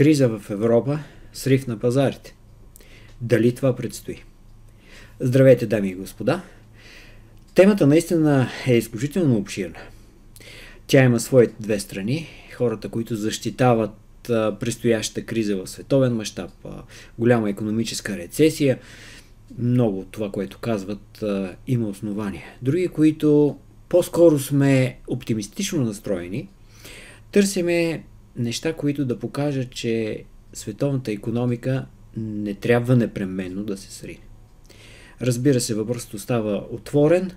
Криза в Европа, срив на пазарите. Дали това предстои? Здравейте, дами и господа! Темата наистина е изключително обширна. Тя има своите две страни. Хората, които защитават предстоящата криза в световен мащаб, голяма икономическа рецесия, много от това, което казват, има основания. Други, които по-скоро сме оптимистично настроени, търсиме неща, които да покажат, че световната икономика не трябва непременно да се срине. Разбира се, въпросът остава отворен.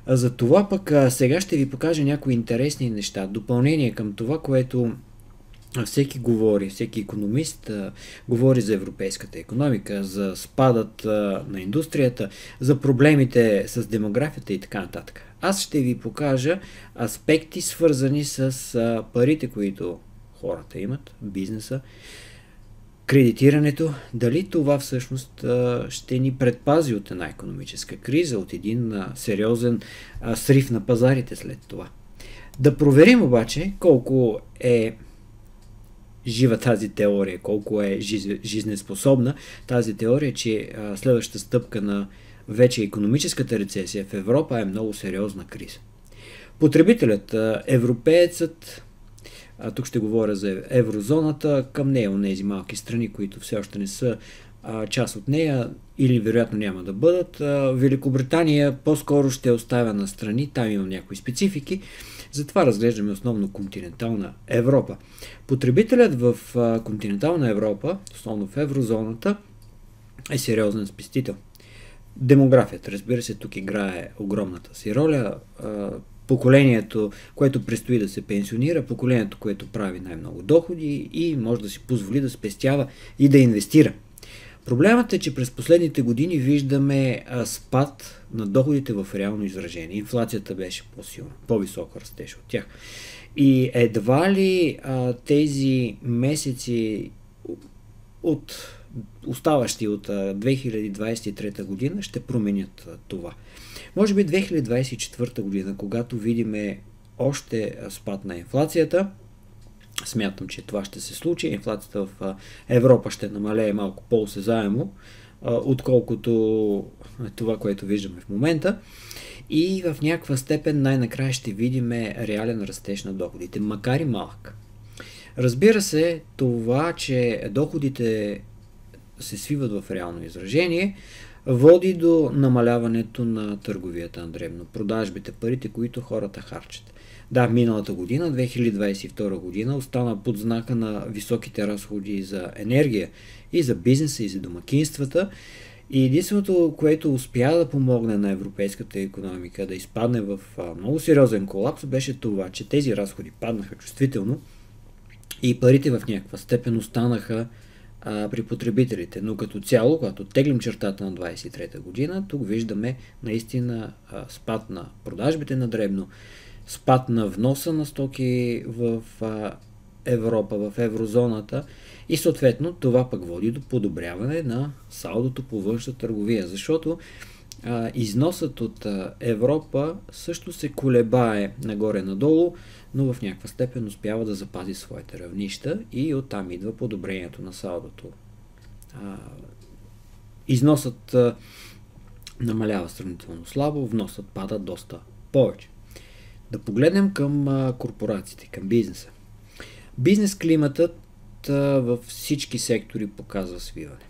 За това пък сега ще ви покажа някои интересни неща, допълнение към това, което всеки говори, всеки икономист говори за европейската икономика, за спадът на индустрията, за проблемите с демографията и така нататък. Аз ще ви покажа аспекти, свързани с парите, които хората имат, бизнеса, кредитирането, дали това всъщност ще ни предпази от една икономическа криза, от един сериозен срив на пазарите след това. Да проверим обаче колко е жива тази теория, колко е жизнеспособна тази теория, че следващата стъпка на вече икономическата рецесия в Европа е много сериозна криза. Потребителят, европеецът, тук ще говоря за еврозоната, към нея онези малки страни, които все още не са част от нея или вероятно няма да бъдат. Великобритания по-скоро ще оставя на страни, там има някои специфики, затова разглеждаме основно континентална Европа. Потребителят в континентална Европа, основно в еврозоната, е сериозен спестител. Демографията, разбира се, тук играе огромната си роля. Поколението, което предстои да се пенсионира, поколението, което прави най-много доходи и може да си позволи да спестява и да инвестира. Проблемът е, че през последните години виждаме спад на доходите в реално изражение. Инфлацията беше по-силна, по-висока растеж от тях. И едва ли тези месеци оставащи от 2023 година ще променят това. Може би 2024 година, когато видиме още спад на инфлацията, смятам, че това ще се случи. Инфлацията в Европа ще намалее малко по-осезаемо, отколкото това, което виждаме в момента. И в някаква степен най-накрая ще видим реален растеж на доходите, макар и малък. Разбира се, това, че доходите се свиват в реално изражение, води до намаляването на търговията на дребно, продажбите, парите, които хората харчат. Да, миналата година, 2022 година, остана под знака на високите разходи за енергия и за бизнеса, и за домакинствата. И единственото, което успя да помогне на европейската икономика да изпадне в много сериозен колапс, беше това, че тези разходи паднаха чувствително и парите в някаква степен останаха при потребителите. Но като цяло, когато теглим чертата на 23-та година, тук виждаме наистина спад на продажбите на дребно, спад на вноса на стоки в Европа, в еврозоната и съответно това пък води до подобряване на салдото по външна търговия, защото износът от Европа също се колебае нагоре-надолу, но в някаква степен успява да запази своите равнища и оттам идва подобрението на салдото. Износът намалява сравнително слабо, вносът пада доста повече. Да погледнем към корпорациите, към бизнеса. Бизнес климатът във всички сектори показва свиване.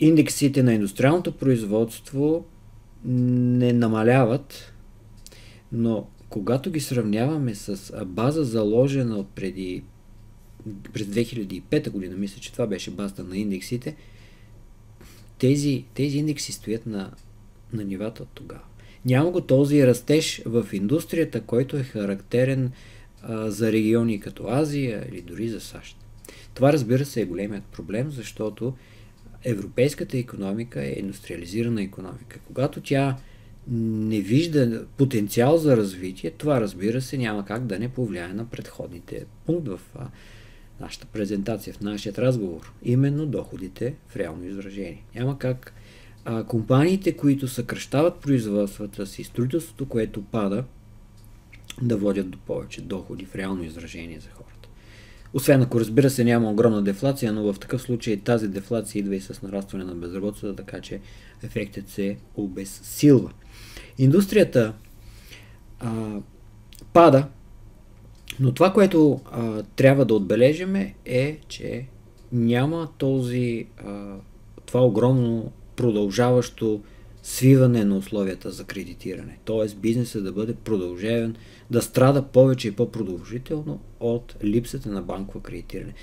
Индексите на индустриалното производство не намаляват, но когато ги сравняваме с база заложена от през 2005 година, мисля, че това беше базата на индексите, тези индекси стоят на нивата от тогава. Няма го този растеж в индустрията, който е характерен за региони като Азия или дори за САЩ. Това, разбира се, е големият проблем, защото европейската икономика е индустриализирана икономика. Когато тя не вижда потенциал за развитие, това, разбира се, няма как да не повлияе на предходните пункт в нашата презентация, в нашия разговор. Именно доходите в реално изражение. Няма как компаниите, които съкращават производствата си, строителството, което пада, да водят до повече доходи в реално изражение за хората. Освен ако, разбира се, няма огромна дефлация, но в такъв случай тази дефлация идва и с нарастване на безработицата, така че ефектът се обезсилва. Индустрията пада, но това, което трябва да отбележиме е, че няма това огромно продължаващо свиване на условията за кредитиране. Т.е. бизнесът да бъде продължен, да страда повече и по-продължително от липсата на банково кредитиране.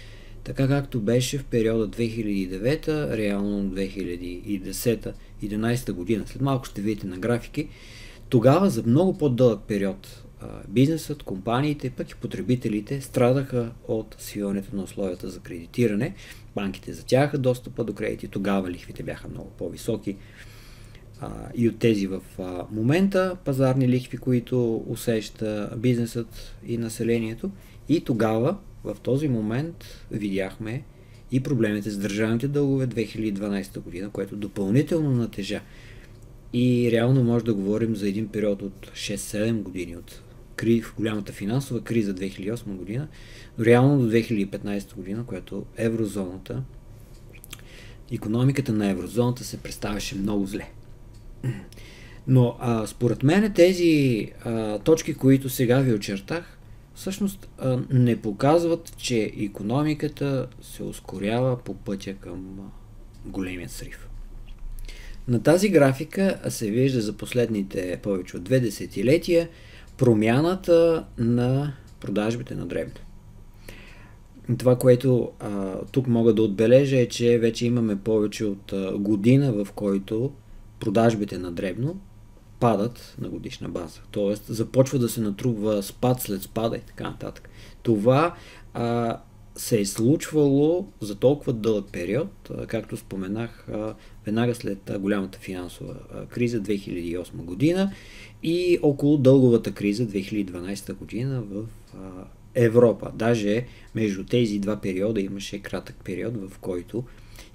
Така както беше в периода 2009, реално 2010-2011 година. След малко ще видите на графики. Тогава за много по-дълъг период бизнесът, компаниите, пък и потребителите страдаха от свиването на условията за кредитиране. Банките затягаха достъпа до кредити, тогава лихвите бяха много по-високи и от тези в момента, пазарни лихви, които усеща бизнесът и населението. И тогава, в този момент, видяхме и проблемите с държавните дългове 2012 година, което допълнително натежа. И реално може да говорим за един период от 6-7 години, от голямата финансова криза 2008 година, но реално до 2015 година, което еврозоната, икономиката на еврозоната се представяше много зле. Но според мен тези точки, които сега ви очертах, всъщност не показват, че икономиката се ускорява по пътя към големия срив. На тази графика се вижда за последните повече от 2 десетилетия промяната на продажбите на дребно. Това, което тук мога да отбележа е, че вече имаме повече от година, в който продажбите на дребно падат на годишна база. Тоест започва да се натрупва спад след спада и така нататък. Това се е случвало за толкова дълъг период, както споменах, веднага след голямата финансова криза 2008 година и около дълговата криза 2012 година в Европа. Даже между тези два периода имаше кратък период, в който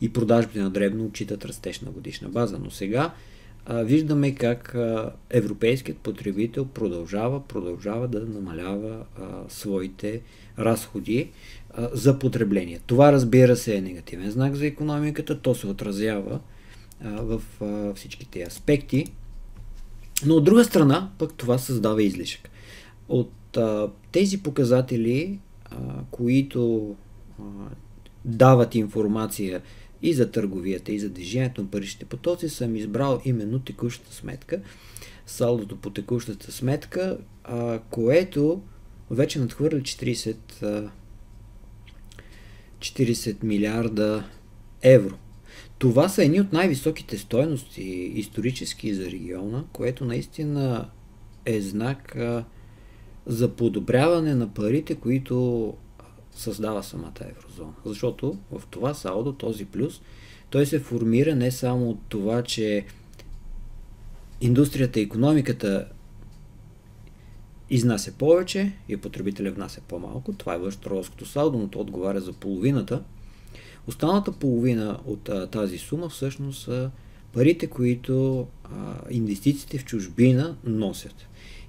и продажбите на дребно отчитат растеж на годишна база. Но сега виждаме как европейският потребител продължава да намалява своите разходи за потребление. Това, разбира се, е негативен знак за икономиката, то се отразява в всичките аспекти, но от друга страна пък това създава излишък. От тези показатели, които дават информация и за търговията, и за движението на паричните потоци, съм избрал именно текущата сметка, салдото по текущата сметка, което вече надхвърля 40 милиарда евро. Това са едни от най-високите стойности исторически за региона, което наистина е знак за подобряване на парите, които създава самата еврозона. Защото в това салдо, този плюс, той се формира не само от това, че индустрията и икономиката изнася повече и потребителя внася по-малко. Това е външно-търговското салдо, но то отговаря за половината. Останалата половина от тази сума всъщност са парите, които инвестициите в чужбина носят.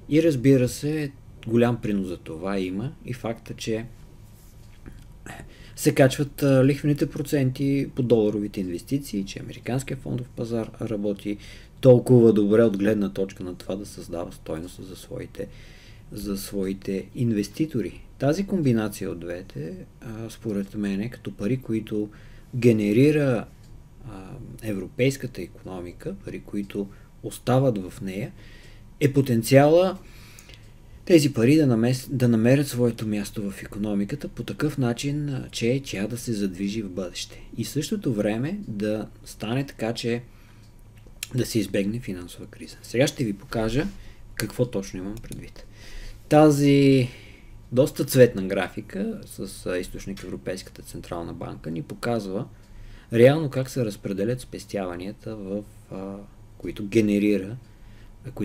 И разбира се, голям принос за това има и факта, че се качват лихвените проценти по доларовите инвестиции, че американският фондов пазар работи толкова добре от гледна точка на това да създава стойност за своите инвеститори. Тази комбинация от двете, според мен, като пари, които генерира европейската икономика, пари, които остават в нея, е потенциала тези пари да намерят своето място в икономиката по такъв начин, че тя да се задвижи в бъдеще. И в същото време да стане така, че да се избегне финансова криза. Сега ще ви покажа какво точно имам предвид. Тази доста цветна графика с източник Европейската централна банка ни показва реално как се разпределят спестяванията, които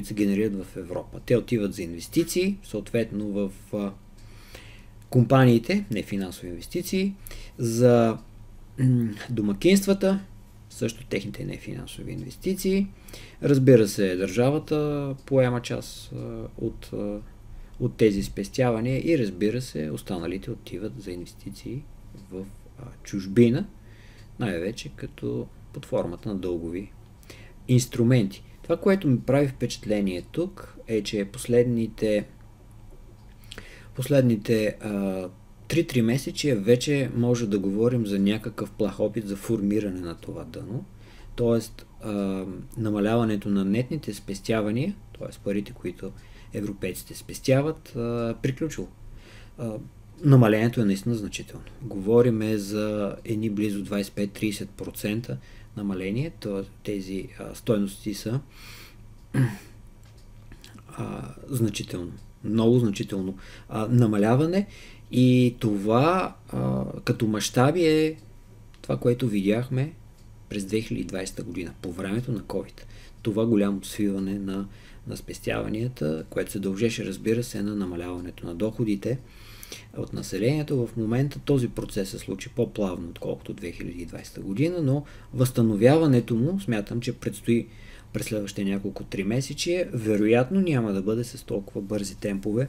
се генерират в Европа. Те отиват за инвестиции, съответно в компаниите, не финансови инвестиции, за домакинствата, също техните нефинансови инвестиции. Разбира се, държавата поема част от тези спестявания и разбира се, останалите отиват за инвестиции в чужбина, най-вече като под формата на дългови инструменти. Това, което ми прави впечатление тук е, че последните 3 месечия вече може да говорим за някакъв плах опит за формиране на това дъно, т.е. намаляването на нетните спестявания, т.е. парите, които европейците спестяват, приключило. Намалението е наистина значително. Говориме за едни близо 25-30% намаление, т.е. тези стойности са значително, много значително намаляване и това като мащаби е това, което видяхме през 2020 година, по времето на COVID. Това голямо свиване на спестяванията, което се дължеше, разбира се, на намаляването на доходите от населението. В момента този процес се случи по-плавно, отколкото 2020 година, но възстановяването му смятам, че предстои през следващите няколко 3 месечи. Вероятно няма да бъде с толкова бързи темпове,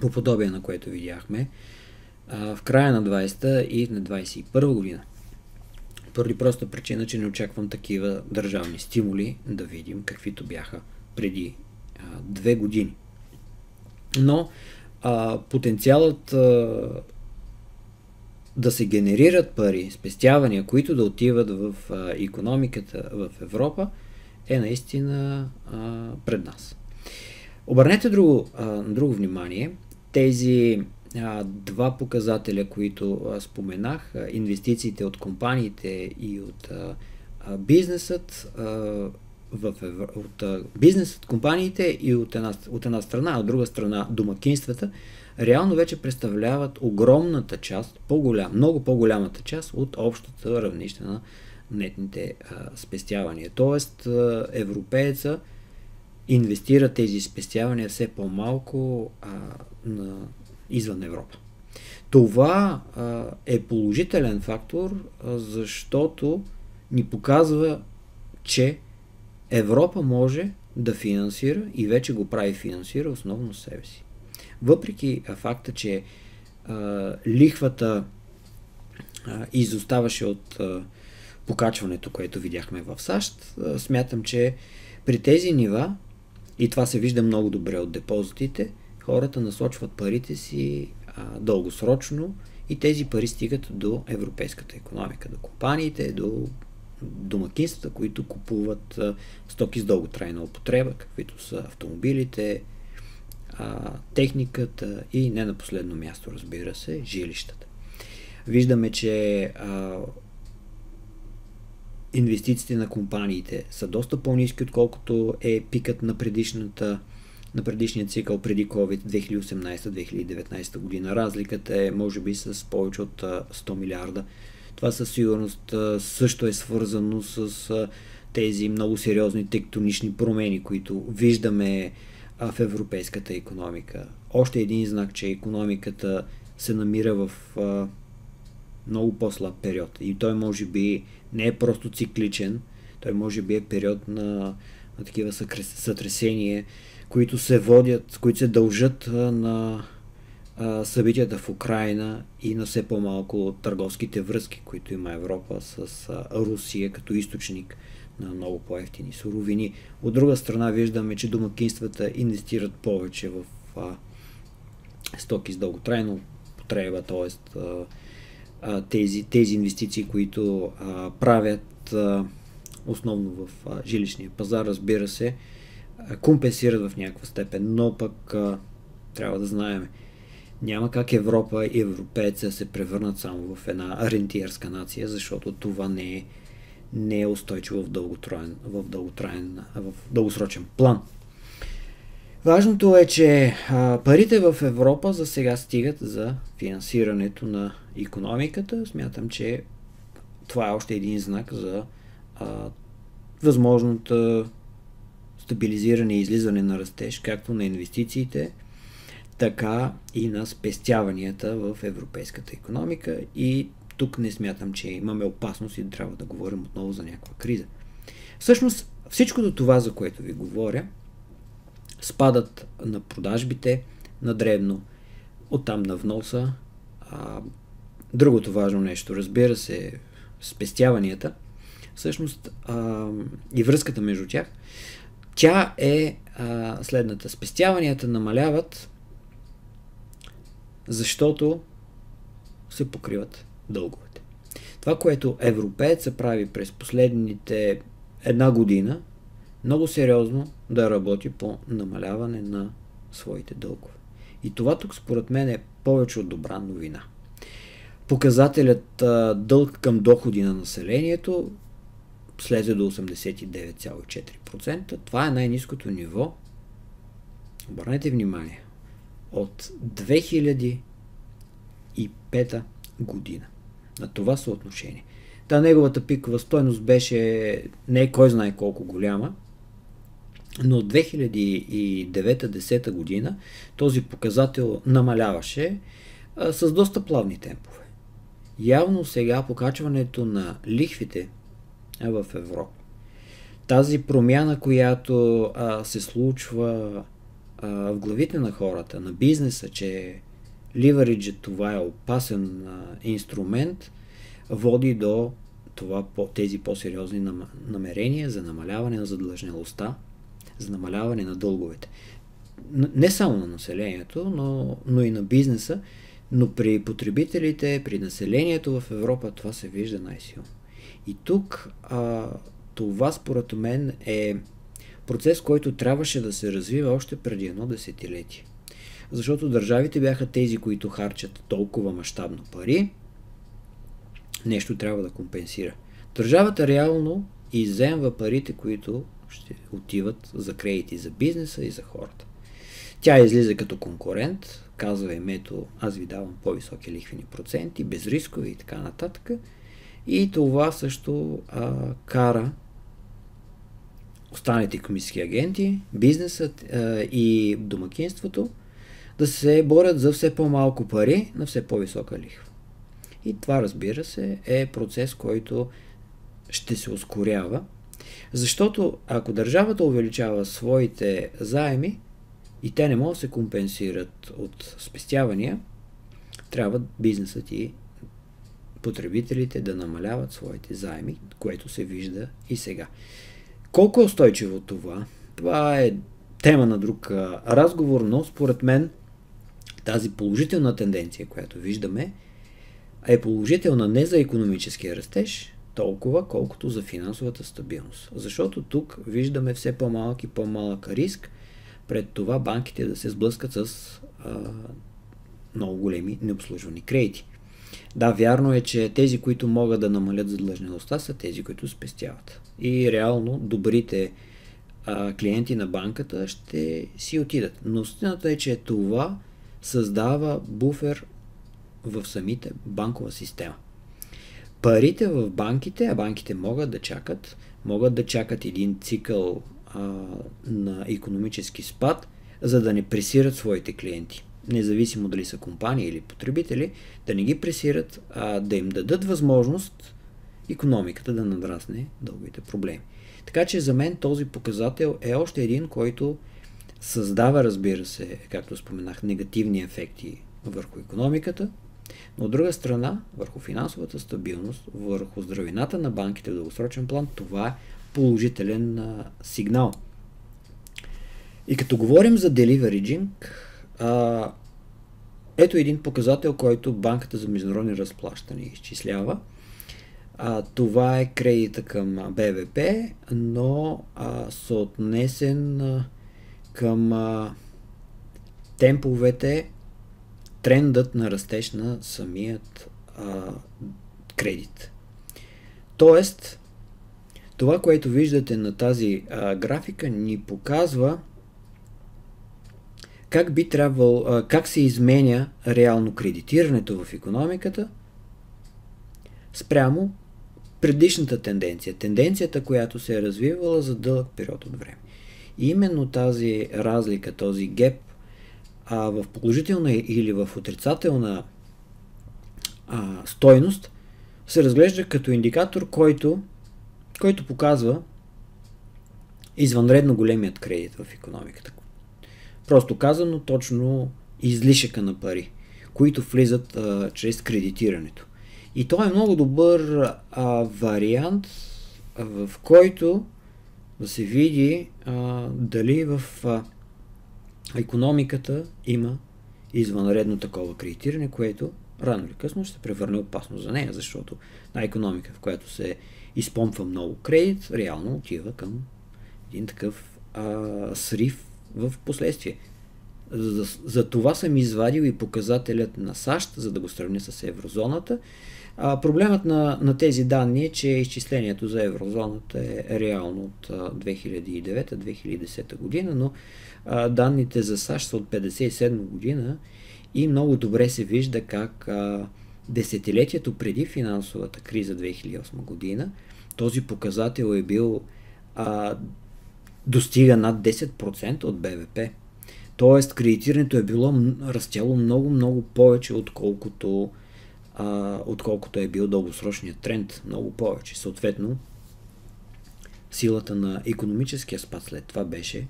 по подобие на което видяхме в края на 20-та и на 21 година. Поради проста причина, че не очаквам такива държавни стимули да видим, каквито бяха преди 2 години. Но потенциалът да се генерират пари, спестявания, които да отиват в икономиката в Европа, е наистина пред нас. Обърнете друго внимание. Тези два показателя, които споменах, инвестициите от компаниите и от бизнесът, бизнесът, компаниите и от една страна, а от друга страна домакинствата, реално вече представляват огромната част, много по-голямата част от общата равнище на нетните спестявания. Тоест, европееца инвестира тези спестявания все по-малко извън Европа. Това е положителен фактор, защото ни показва, че Европа може да финансира и вече го финансира основно себе си. Въпреки факта, че лихвата изоставаше от покачването, което видяхме в САЩ, смятам, че при тези нива, и това се вижда много добре от депозитите, хората насочват парите си дългосрочно и тези пари стигат до европейската икономика, до компаниите, до домакинствата, които купуват стоки с дълготрайна употреба, каквито са автомобилите, техниката и не на последно място, разбира се, жилищата. Виждаме, че инвестициите на компаниите са доста по-ниски, отколкото е пикът на предишния цикъл преди COVID 2018-2019 година. Разликата е може би с повече от 100 милиарда. Това със сигурност също е свързано с тези много сериозни тектонични промени, които виждаме в европейската икономика. Още един знак, че икономиката се намира в много по-слаб период. И той може би не е просто цикличен, той може би е период на такива сътресения, които се дължат на събитията в Украйна и на все по-малко търговските връзки, които има Европа с Русия като източник на много по-евтини суровини. От друга страна виждаме, че домакинствата инвестират повече в стоки с дълготрайна употреба, т.е. тези инвестиции, които правят основно в жилищния пазар, разбира се, компенсират в някаква степен, но пък трябва да знаем, няма как Европа и европейци се превърнат само в една рентиерска нация, защото това не е устойчиво в дългосрочен план. Важното е, че парите в Европа за сега стигат за финансирането на икономиката. Смятам, че това е още един знак за възможното стабилизиране и излизане на растеж, както на инвестициите, така и на спестяванията в европейската икономика. И тук не смятам, че имаме опасност и трябва да говорим отново за някаква криза. Всъщност, всичкото това, за което ви говоря, спадът на продажбите, на дребно, оттам на вноса. Другото важно нещо, разбира се, спестяванията, всъщност и връзката между тях, тя е следната. Спестяванията намаляват, защото се покриват дълговете. Това, което европееца прави през последните една година, много сериозно да работи по намаляване на своите дългове. И това тук според мен е повече от добра новина. Показателят дълг към доходи на населението слезе до 89,4%. Това е най-ниското ниво. Обърнете внимание. От 2005 година. На това съотношение. Та неговата пикова стойност беше не кой знае колко голяма, но от 2009-10 година този показател намаляваше с доста плавни темпове. Явно сега покачването на лихвите в Европа, тази промяна, която се случва в главите на хората, на бизнеса, че ливариджът това е опасен инструмент, води до тези по-сериозни намерения за намаляване на задлъжнялостта, за намаляване на дълговете. Не само на населението, но и на бизнеса, но при потребителите, при населението в Европа това се вижда най-силно. И тук това според мен е процес, който трябваше да се развива още преди едно десетилетие. Защото държавите бяха тези, които харчат толкова мащабно пари, нещо трябва да компенсира. Държавата реално изземва парите, които ще отиват за кредити за бизнеса и за хората. Тя излиза като конкурент, казва им: ето, аз ви давам по-високи лихвени проценти, безрискови и така нататък. И това също кара останалите икономически агенти, бизнесът и домакинството да се борят за все по-малко пари на все по-висока лихва. И това, разбира се, е процес, който ще се ускорява, защото ако държавата увеличава своите заеми и те не могат да се компенсират от спестявания, трябва бизнесът и потребителите да намаляват своите заеми, което се вижда и сега. Колко е устойчиво това? Това е тема на друг разговор, но според мен тази положителна тенденция, която виждаме, е положителна не за икономическия растеж, толкова колкото за финансовата стабилност. Защото тук виждаме все по-малък и по-малък риск пред това банките да се сблъскат с много големи необслужвани кредити. Да, вярно е, че тези, които могат да намалят задлъжнялостта, са тези, които спестяват. И реално добрите клиенти на банката ще си отидат. Но истината е, че това създава буфер в самите банкова система. Парите в банките, а банките могат да чакат един цикъл на икономически спад, за да не пресират своите клиенти. Независимо дали са компании или потребители, да не ги пресират, а да им дадат възможност икономиката да надрасне дългите проблеми. Така че за мен този показател е още един, който създава, разбира се, както споменах, негативни ефекти върху икономиката, но от друга страна, върху финансовата стабилност, върху здравината на банките в дългосрочен план, това е положителен сигнал. И като говорим за деливериджинг, ето един показател, който Банката за международни разплащания изчислява. Това е кредита към БВП, но съотнесен към темповете, трендът на растеж на самият кредит. Тоест, това, което виждате на тази графика, ни показва как се изменя реално кредитирането в икономиката спрямо предишната тенденция. Тенденцията, която се е развивала за дълъг период от време. И именно тази разлика, този геп в положителна или в отрицателна стойност се разглежда като индикатор, който показва извънредно големият кредит в икономиката. Просто казано, точно излишъка на пари, които влизат чрез кредитирането. И то е много добър вариант, в който да се види дали в икономиката има извънредно такова кредитиране, което рано или късно ще се превърне опасно за нея, защото на икономика, в която се изпомпва много кредит, реално отива към един такъв срив в последствие. За това съм извадил и показателят на САЩ, за да го сравня с еврозоната. Проблемът на тези данни е, че изчислението за еврозоната е реално от 2009-2010 година, но данните за САЩ са от 1957 година и много добре се вижда как десетилетието преди финансовата криза 2008 година този показател е бил достига над 10% от БВП. Тоест кредитирането е било растяло много повече, отколкото е бил дългосрочният тренд. Много повече. Съответно, силата на икономическия спад след това беше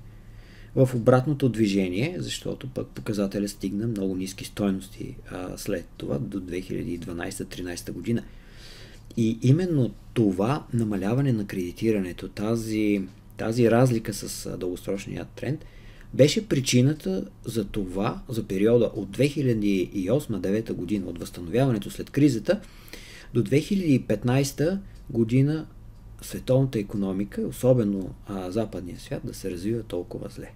в обратното движение, защото пък показателя стигна много ниски стойности след това до 2012-13 година. И именно това намаляване на кредитирането, тази разлика с дългосрочния тренд, беше причината за това, за периода от 2008-2009 година, от възстановяването след кризата, до 2015 година световната икономика, особено западния свят, да се развива толкова зле.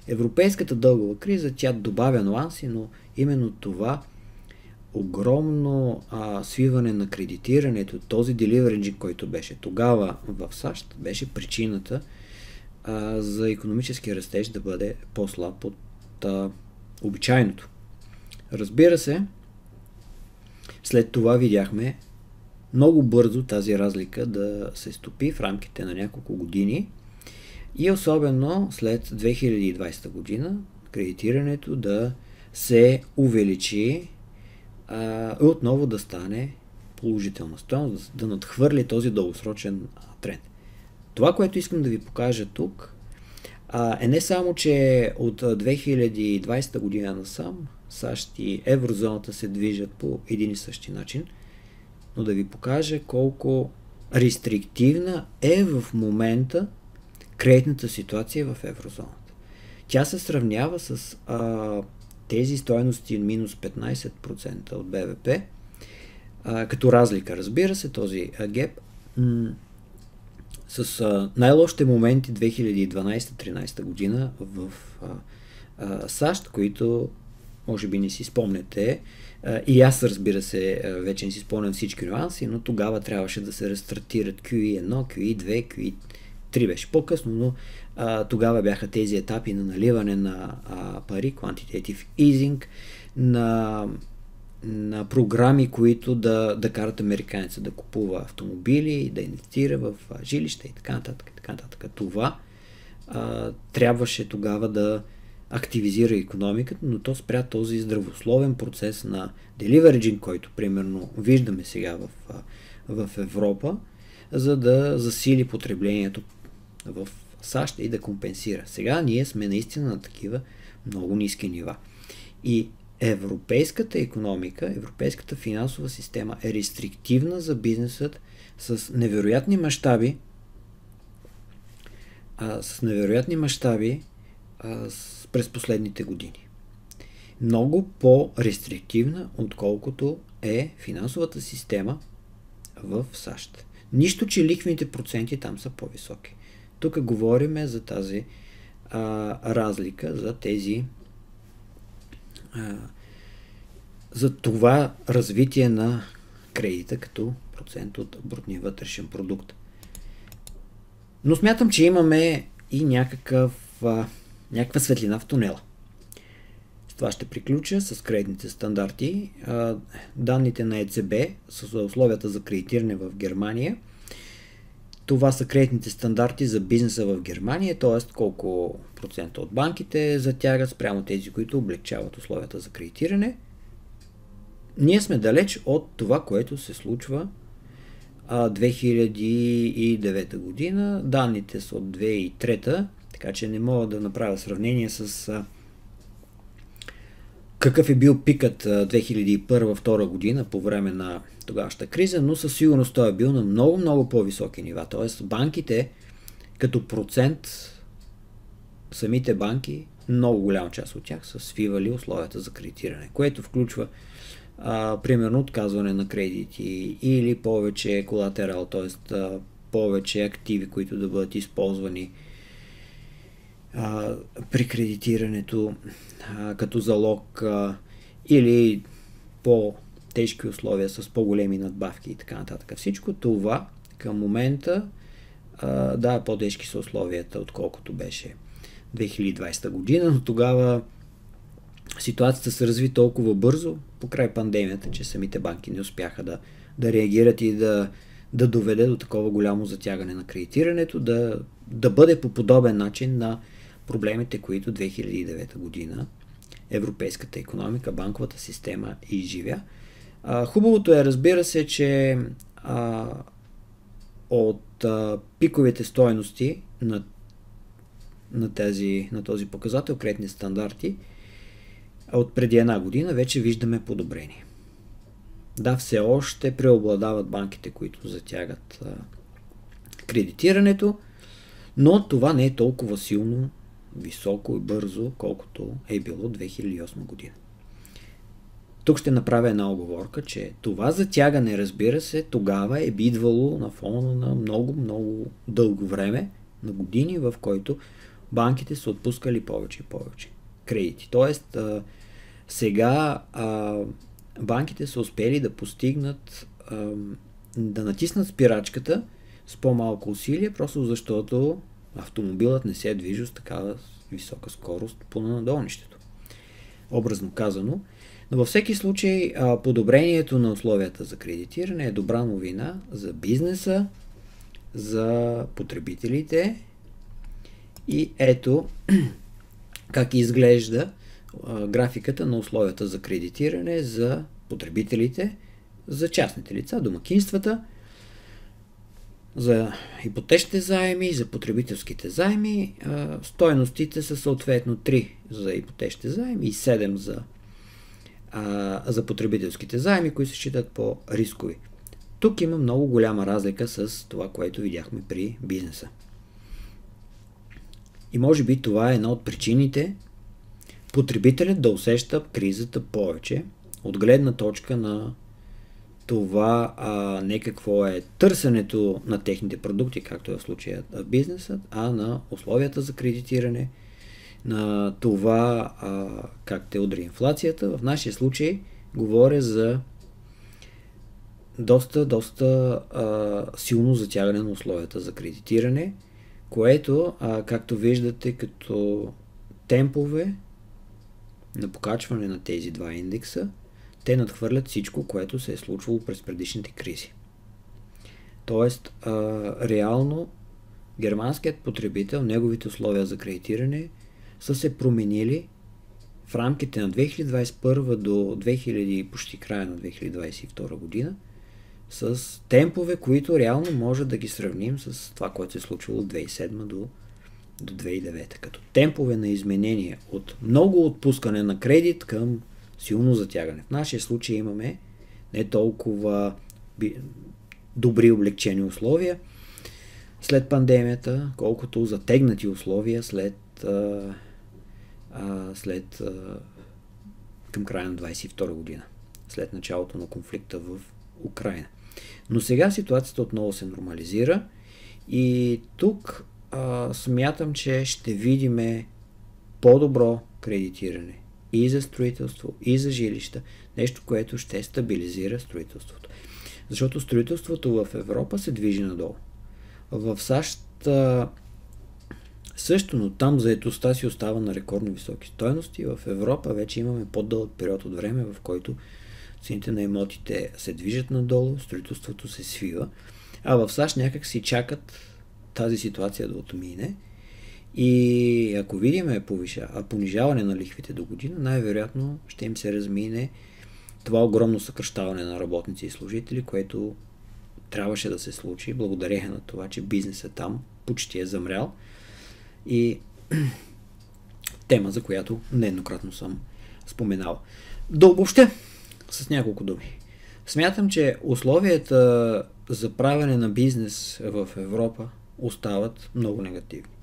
Европейската дългова криза, тя добавя нюанси, но именно това огромно свиване на кредитирането, този деливеринг, който беше тогава в САЩ, беше причината за икономически растеж да бъде по-слаб от обичайното. Разбира се, след това видяхме много бързо тази разлика да се стопи в рамките на няколко години и особено след 2020 година кредитирането да се увеличи и отново да стане положителна стойност, да надхвърли този дългосрочен тренд. Това, което искам да ви покажа тук, е не само, че от 2020 година насам САЩ и еврозоната се движат по един и същи начин, но да ви покажа колко рестриктивна е в момента кредитната ситуация в еврозоната. Тя се сравнява с тези стойности минус 15% от БВП, като разлика, разбира се, този геп, с най-лошите моменти 2012-13 година в САЩ, които може би не си спомняте. И аз, разбира се, вече не си спомням всички нюанси, но тогава трябваше да се рестартират QE1, QE2, QE3 беше по-късно, но тогава бяха тези етапи на наливане на пари, quantitative easing, на програми, които да карат американеца да купува автомобили, да инвестира в жилища и така нататък. Това трябваше тогава да активизира икономиката, но то спря този здравословен процес на деливерджинг, който примерно виждаме сега в Европа, за да засили потреблението в САЩ и да компенсира. Сега ние сме наистина на такива много ниски нива. И европейската икономика, европейската финансова система е рестриктивна за бизнесът с невероятни мащаби, през последните години. Много по-рестриктивна, отколкото е финансовата система в САЩ. Нищо, че лихвените проценти там са по-високи. Тук говорим за тази разлика, за това развитие на кредита като процент от брутния вътрешен продукт. Но смятам, че имаме и някаква светлина в тунела. С това ще приключа с кредитните стандарти. Данните на ЕЦБ с условията за кредитиране в Германия. Това са кредитните стандарти за бизнеса в Германия, т.е. колко процента от банките затягат спрямо тези, които облегчават условията за кредитиране. Ние сме далеч от това, което се случва 2009 година. Данните са от 2003, така че не мога да направя сравнение с какъв е бил пикът 2001-2002 година по време на тогавашната криза, но със сигурност той е бил на много, много по-високи нива. Тоест банките като процент, самите банки, много голяма част от тях са свивали условията за кредитиране, което включва примерно отказване на кредити или повече колатерал, т.е. повече активи, които да бъдат използвани при кредитирането като залог или по-тежки условия с по-големи надбавки и така нататък. Всичко това към момента по-тежки са условията, отколкото беше 2020 година, но тогава ситуацията се разви толкова бързо покрай пандемията, че самите банки не успяха да реагират и да доведе до такова голямо затягане на кредитирането, да бъде по подобен начин на проблемите, които 2009 година европейската икономика, банковата система изживя. Хубавото е, разбира се, че от пиковите стойности на този показател, кредитни стандарти, от преди една година вече виждаме подобрение. Да, все още преобладават банките, които затягат кредитирането, но това не е толкова силно, високо и бързо, колкото е било 2008 година. Тук ще направя една оговорка, че това затягане, разбира се, тогава е идвало на фона на много, много дълго време, на години, в който банките са отпускали повече и повече кредити. Тоест, сега банките са успели да постигнат, да натиснат спирачката с по-малко усилие, просто защото автомобилът не се движи с такава висока скорост по надолнището. Образно казано. Но във всеки случай подобрението на условията за кредитиране е добра новина за бизнеса, за потребителите и ето как изглежда графиката на условията за кредитиране за потребителите, за частните лица, домакинствата, за ипотечните заеми, за потребителските заеми. Стойностите са съответно 3 за ипотечните заеми и 7 за потребителските заеми, които се считат по-рискови. Тук има много голяма разлика с това, което видяхме при бизнеса. И може би това е една от причините потребителят да усеща кризата повече от гледна точка на това не какво е търсенето на техните продукти, както е в случая бизнесът, а на условията за кредитиране, на това как те удари инфлацията. В нашия случай говоря за доста силно затягане на условията за кредитиране, което, както виждате, като темпове на покачване на тези два индекса, те надхвърлят всичко, което се е случвало през предишните кризи. Тоест, реално германският потребител, неговите условия за кредитиране са се променили в рамките на 2021 до 2000, почти края на 2022 година, с темпове, които реално може да ги сравним с това, което се е случило от 2007 до 2009. Като темпове на изменение от много отпускане на кредит към силно затягане. В нашия случай имаме не толкова добри облегчени условия след пандемията, колкото затегнати условия след към края на 2022 година, след началото на конфликта в Украйна. Но сега ситуацията отново се нормализира и тук смятам, че ще видим по-добро кредитиране и за строителство, и за жилища. Нещо, което ще стабилизира строителството. Защото строителството в Европа се движи надолу. В САЩ също, но там заетостта си остава на рекордно високи стойности. В Европа вече имаме по-дълъг период от време, в който цените на имотите се движат надолу, строителството се свива, а в САЩ някак си чакат тази ситуация да отмине и ако видим понижаване на лихвите до година, най-вероятно ще им се размине това огромно съкращаване на работници и служители, което трябваше да се случи благодарение на това, че бизнесът там почти е замрял и тема, за която нееднократно съм споменал. Да обобщя с няколко думи. Смятам, че условията за правене на бизнес в Европа остават много негативни.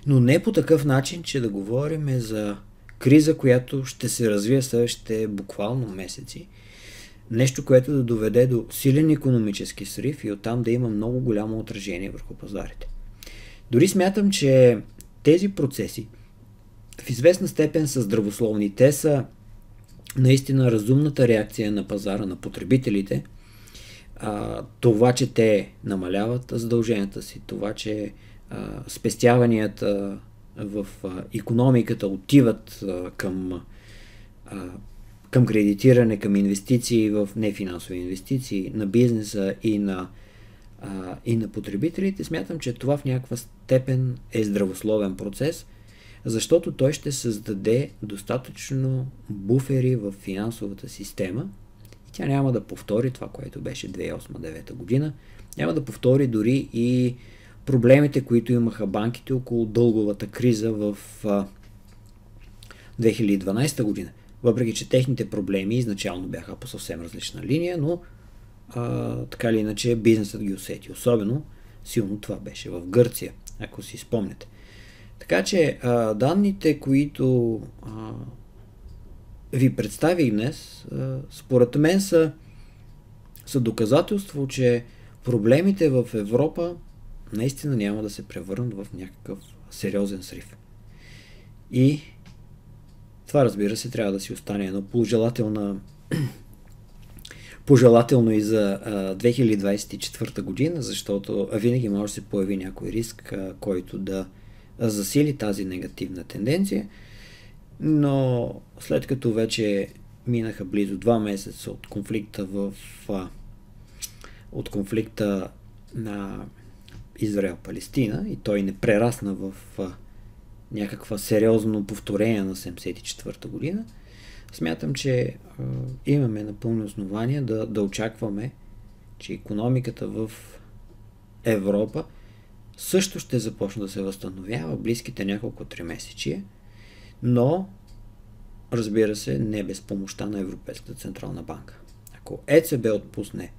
Но не по такъв начин, че да говорим за криза, която ще се развие следващите буквално месеци. Нещо, което да доведе до силен икономически срив и оттам да има много голямо отражение върху пазарите. Дори смятам, че тези процеси в известна степен са здравословни. Те са наистина разумната реакция на пазара, на потребителите. Това, че те намаляват задълженията си, това, че спестяванията в икономиката отиват към кредитиране, към инвестиции в нефинансови инвестиции, на бизнеса и на потребителите, смятам, че това в някаква степен е здравословен процес, защото той ще създаде достатъчно буфери в финансовата система и тя няма да повтори това, което беше 2008-2009 година. Няма да повтори дори и проблемите, които имаха банките около дълговата криза в 2012 година. Въпреки че техните проблеми изначално бяха по съвсем различна линия, но така или иначе бизнесът ги усети. Особено силно това беше в Гърция, ако си спомняте. Така че данните, които ви представих днес, според мен са доказателство, че проблемите в Европа наистина няма да се превърнат в някакъв сериозен срив. И това, разбира се, трябва да си остане едно пожелателно и за 2024 година, защото винаги може да се появи някой риск, който да засили тази негативна тенденция. Но след като вече минаха близо 2 месеца от конфликта на Израел-Палестина и той не прерасна в някаква сериозно повторение на 1974 година, смятам, че имаме напълно основание да очакваме, че икономиката в Европа също ще започне да се възстановява близките няколко 3 месечия, но разбира се, не без помощта на Европейската централна банка. Ако ЕЦБ отпусне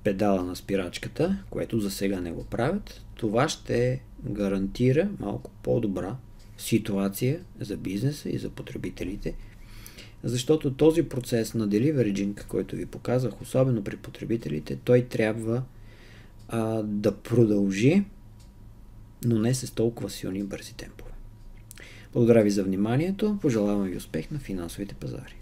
педала на спирачката, което за сега не го правят, това ще гарантира малко по-добра ситуация за бизнеса и за потребителите, защото този процес на деливериджинг, който ви показах, особено при потребителите, той трябва да продължи, но не с толкова силни и бързи темпове. Благодаря ви за вниманието, пожелавам ви успех на финансовите пазари.